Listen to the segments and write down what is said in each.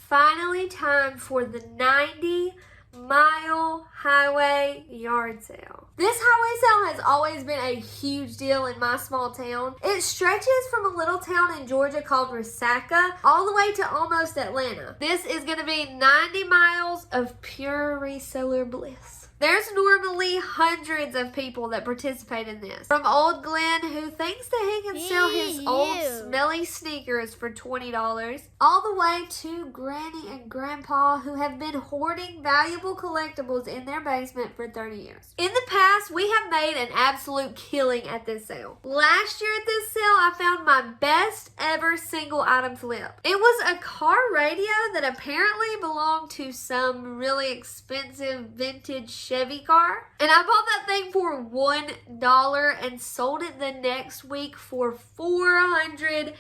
finally time for the 90-mile highway yard sale. This highway sale has always been a huge deal in my small town. It stretches from a little town in Georgia called Reseller all the way to almost Atlanta. This is going to be 90 miles of pure reseller bliss. There's normally hundreds of people that participate in this. From old Glenn, who thinks that he can sell his old smelly sneakers for $20, all the way to Granny and Grandpa, who have been hoarding valuable collectibles in their basement for 30 years. In the past, we have made an absolute killing at this sale. Last year at this sale, I found my best ever single item flip. It was a car radio that apparently belonged to some really expensive vintage Chevy car, and I bought that thing for $1 and sold it the next week for $450.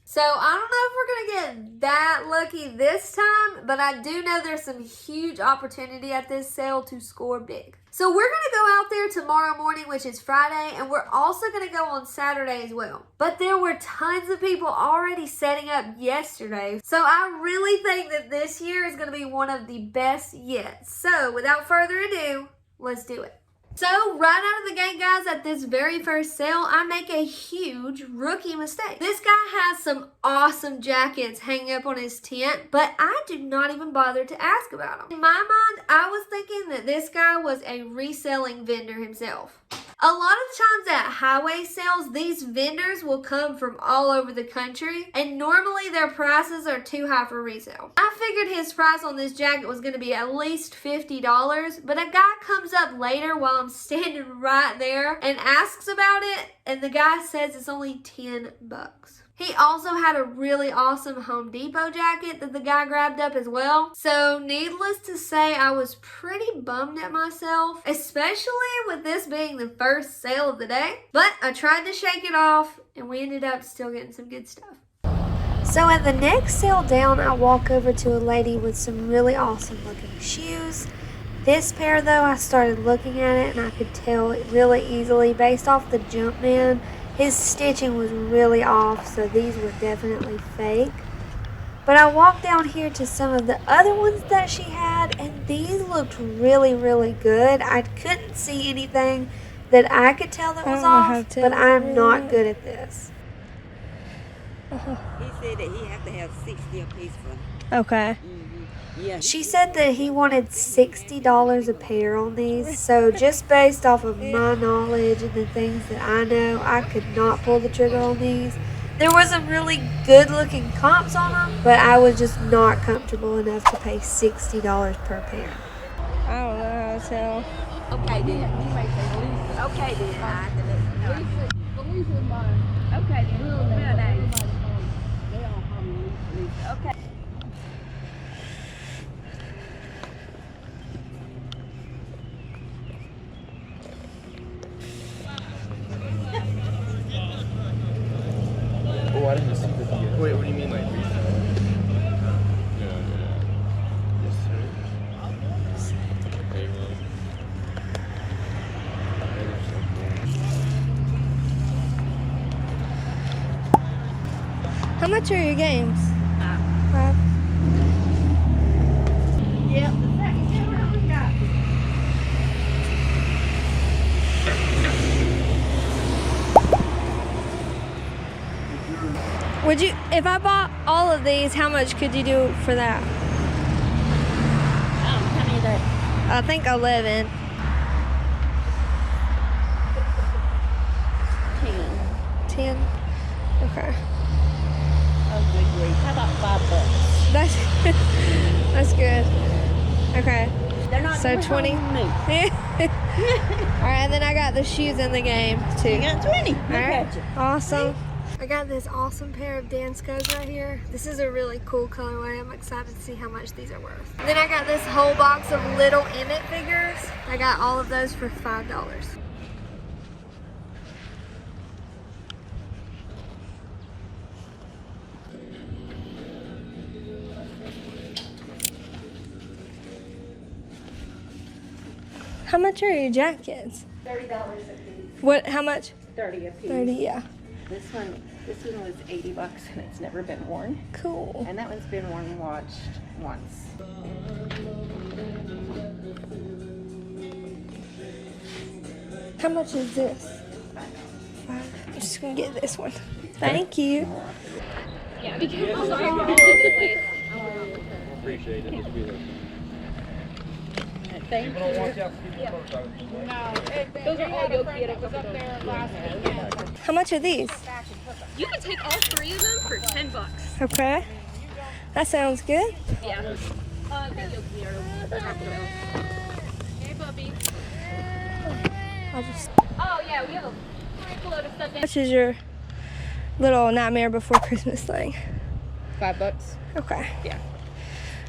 So I don't know if we're gonna get that lucky this time, but I do know there's some huge opportunity at this sale to score big. So we're gonna go out there tomorrow morning, which is Friday, and we're also gonna go on Saturday as well. But there were tons of people already setting up yesterday, so I really think that this year is gonna be one of the best yet. So without further ado, let's do it. So right out of the gate, guys, at this very first sale, I make a huge rookie mistake. This guy has some awesome jackets hanging up on his tent, but I do not even bother to ask about them. In my mind, I was thinking that this guy was a reselling vendor himself. A lot of times at highway sales, these vendors will come from all over the country, and normally their prices are too high for resale. I figured his price on this jacket was going to be at least $50, but a guy comes up later while I'm standing right there and asks about it, and the guy says it's only 10 bucks. He also had a really awesome Home Depot jacket that the guy grabbed up as well. So needless to say, I was pretty bummed at myself, especially with this being the first sale of the day. But I tried to shake it off, and we ended up still getting some good stuff. So at the next sale down, I walk over to a lady with some really awesome looking shoes. This pair though, I started looking at it and I could tell it really easily based off the Jumpman. His stitching was really off, so these were definitely fake. But I walked down here to some of the other ones that she had, and these looked really, really good. I couldn't see anything that I could tell that was off, but I'm not good at this. He said that he had to have 60 a piece for them. Okay. Yeah. She said that he wanted $60 a pair on these, so just based off of my knowledge and the things that I know, I could not pull the trigger on these. There were some really good looking comps on them, but I was just not comfortable enough to pay $60 per pair. I don't know how to tell. Okay then. Okay then. I have to let you know. Okay then. Real nice. Okay. Oh, I didn't see 50 yet. Wait, what do you mean, like resale? Yeah. Yes, sir. Okay, well. How much are your games? Yep, the second camera we got. Would you, if I bought all of these, how much could you do for that? Tell me that. I think 11. 10. Okay. Oh, good grief. How about $5? That's good. Okay. They're not So 20. Me. Alright, and then I got the shoes in the game too. You got 20. Alright. Awesome. I got this awesome pair of Danskos right here. This is a really cool colorway. I'm excited to see how much these are worth. Then I got this whole box of little Emmett figures. I got all of those for $5. How much are your jackets? $30 a piece. What? How much? 30 a piece. 30, yeah. This one This one was $80 and it's never been worn. Cool. And that one's been worn and watched once. How much is this? $5. I'm just gonna get this one. Thank you. Yeah, be careful. Appreciate it. Just be like, Thank you. don't watch out for people. Those are all your kids up there last weekend. How much are these? You can take all 3 of them for $10. Okay. That sounds good. Yeah. Hey, puppy. I'll just. Oh yeah, we have a load of stuff. How much is your little Nightmare Before Christmas thing? $5. Okay. Yeah.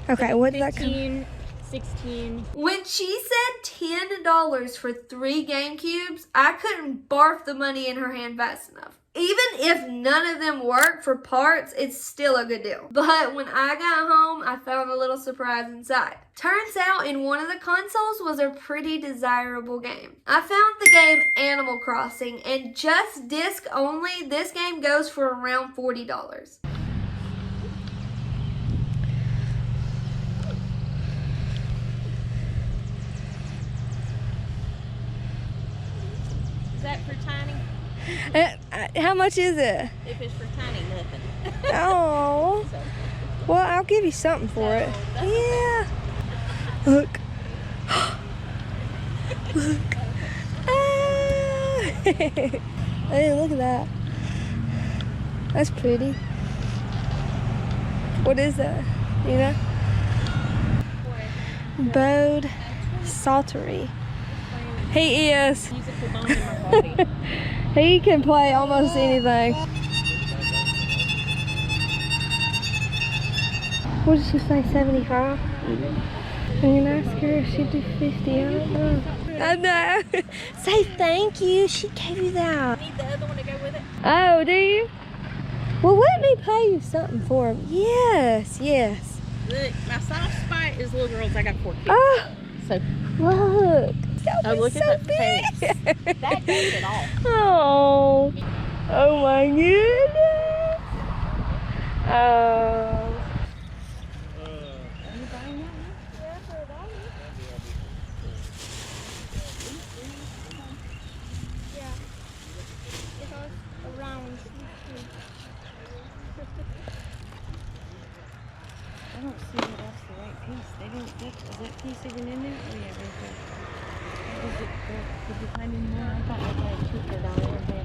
Okay, what did that come? 15, 16. When she said $10 for 3 Game Cubes, I couldn't barf the money in her hand fast enough. Even if none of them work for parts, it's still a good deal. But when I got home, I found a little surprise inside. Turns out in one of the consoles was a pretty desirable game. I found the game Animal Crossing, and just disc only, this game goes for around $40. Is that for tiny? How much is it? If it's for tiny, nothing. Oh. Well, I'll give you something for it. Yeah. Look. Look. Ah. Hey, look at that. That's pretty. What is that? You know? Bode Saltery. He is. Use it for bone in my body. He can play almost anything. What did she say, 75? I'm gonna ask her if she'd do 50. I don't know. I know. Say thank you. She gave you that. Need the other one to go with it? Oh, do you? Well, let me pay you something for him. Yes, yes. Look, my soft spot is little girls. I got 4 kids. Oh, So, look. oh, look so at that big. face. That does it all. Oh, oh my goodness. Oh. I don't see that that's the right piece. They don't get, is that piece even in there? Oh yeah, right there. Was it, did you find any more? I thought I had $2 for $1 and pay $1.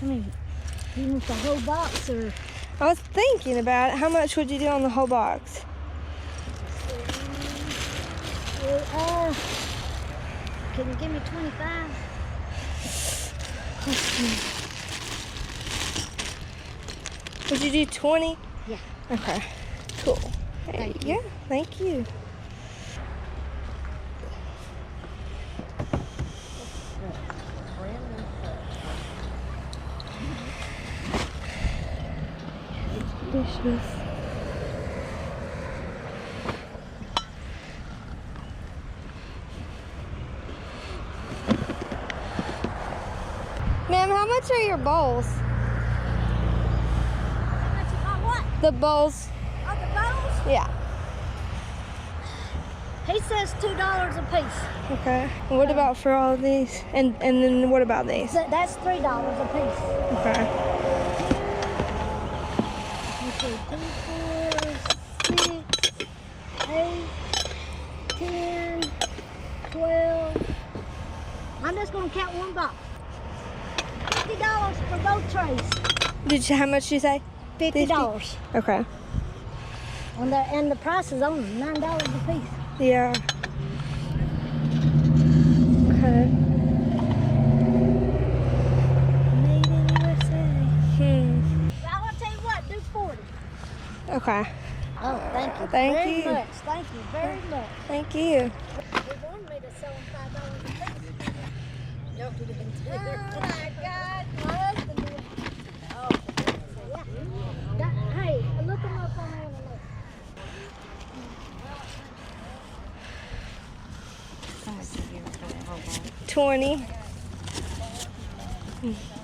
I mean, you want the whole box or? I was thinking about it. How much would you do on the whole box? Can you give me 25? Would you do 20? Yeah. Okay. Cool. There you go. Thank you. Dishes. Ma'am, how much are your bowls? How much you got what? The bowls. Oh, the bowls? Yeah. He says $2 a piece. Okay. And what about for all of these? And then what about these? That's $3 a piece. Okay. Let's see, 2, 4, 6, 8, 10, 12. I'm just gonna count one box. $50 for both trays. How much did you say? $50. Okay. And the price is only $9 a piece. Yeah. Okay. Made in USA. Well, I'll tell you what, do 40. Okay. Oh, thank you Thank very you. much. Thank you very much. Thank you. They wanted me to sell them $5 a piece. Oh my God, my husband did. Oh, for goodness sake. Hey, look them up on there. 20.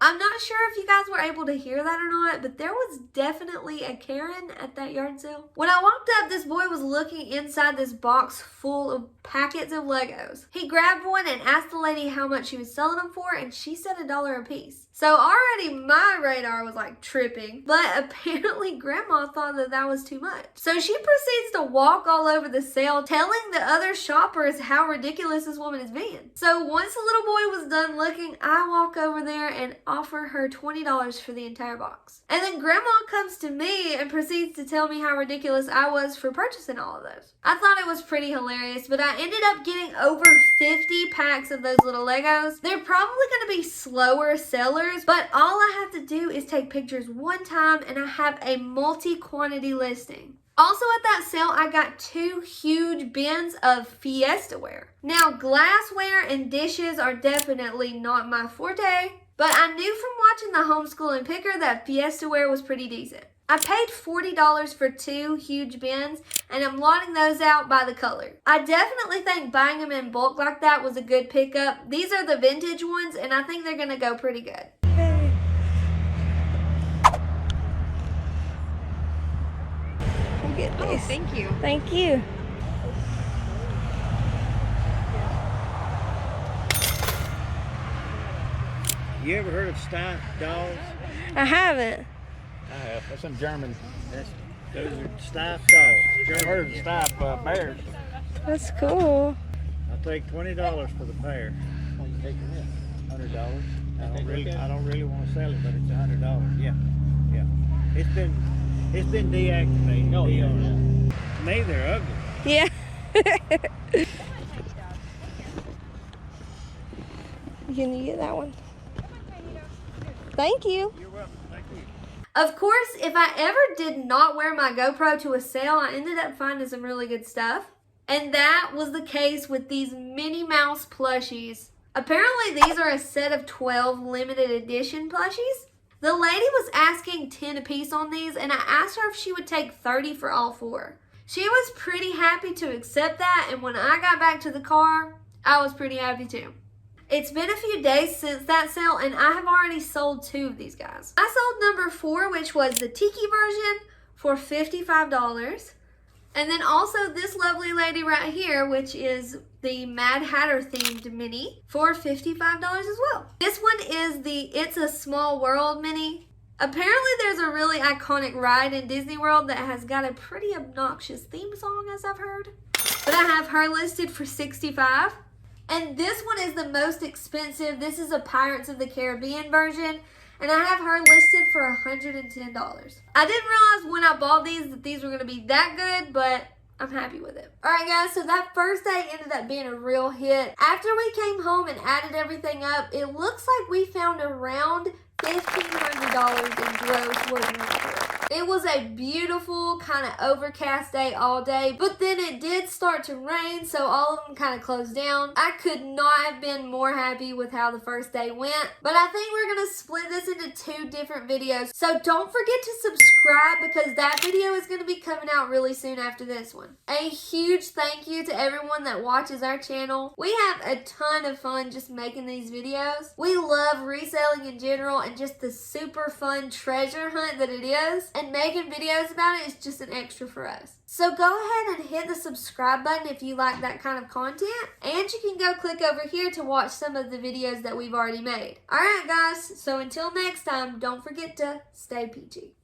I'm not sure if you guys were able to hear that or not, but there was definitely a Karen at that yard sale. When I walked up, this boy was looking inside this box full of packets of Legos. He grabbed one and asked the lady how much she was selling them for, and she said $1 a piece. So already my radar was like tripping, but apparently Grandma thought that that was too much. So she proceeds to walk all over the sale, telling the other shoppers how ridiculous this woman is being. So once the little boy was done looking, I walk over there and offer her $20 for the entire box. And then Grandma comes to me and proceeds to tell me how ridiculous I was for purchasing all of those. I thought it was pretty hilarious, but I ended up getting over 50 packs of those little Legos. They're probably going to be slower sellers, but all I have to do is take pictures one time and I have a multi-quantity listing. Also at that sale, I got 2 huge bins of Fiesta ware. Now, glassware and dishes are definitely not my forte, but I knew from watching the homeschooling picker that Fiesta ware was pretty decent. I paid $40 for 2 huge bins, and I'm lotting those out by the color. I definitely think buying them in bulk like that was a good pickup. These are the vintage ones, and I think they're going to go pretty good. Get this. Thank you. Thank you. You ever heard of Steyr dolls? I haven't. I have. That's some German. Those are Steyr dolls. You ever heard of Steyr bears? That's cool. I'll take $20 for the pair. What you taking this? $100. I don't really want to sell it, but it's $100. Yeah, yeah. It's been deactivated. Oh yeah. To me, they're ugly. Yeah. Can you get that one? Thank you. You're welcome. Thank you. Of course, if I ever did not wear my GoPro to a sale, I ended up finding some really good stuff. And that was the case with these Minnie Mouse plushies. Apparently, these are a set of 12 limited edition plushies. The lady was asking 10 a piece on these, and I asked her if she would take 30 for all 4. She was pretty happy to accept that, and when I got back to the car, I was pretty happy too. It's been a few days since that sale, and I have already sold 2 of these guys. I sold number 4, which was the Tiki version, for $55. And then also this lovely lady right here, which is the Mad Hatter themed mini, for $55 as well. This one is the It's a Small World mini. Apparently there's a really iconic ride in Disney World that has got a pretty obnoxious theme song, as I've heard. But I have her listed for $65. And this one is the most expensive. This is a Pirates of the Caribbean version. And I have her listed for $110. I didn't realize when I bought these that these were going to be that good, but I'm happy with it. Alright guys, so that first day ended up being a real hit. After we came home and added everything up, it looks like we found around $1,500 in gross working capital. It was a beautiful kind of overcast day all day, but then it did start to rain, so all of them kind of closed down. I could not have been more happy with how the first day went, but I think we're going to split this into 2 different videos. So don't forget to subscribe because that video is going to be coming out really soon after this one. A huge thank you to everyone that watches our channel. We have a ton of fun just making these videos. We love reselling in general and just the super fun treasure hunt that it is. And making videos about it is just an extra for us. So go ahead and hit the subscribe button if you like that kind of content. And you can go click over here to watch some of the videos that we've already made. Alright guys, so until next time, don't forget to stay peachy.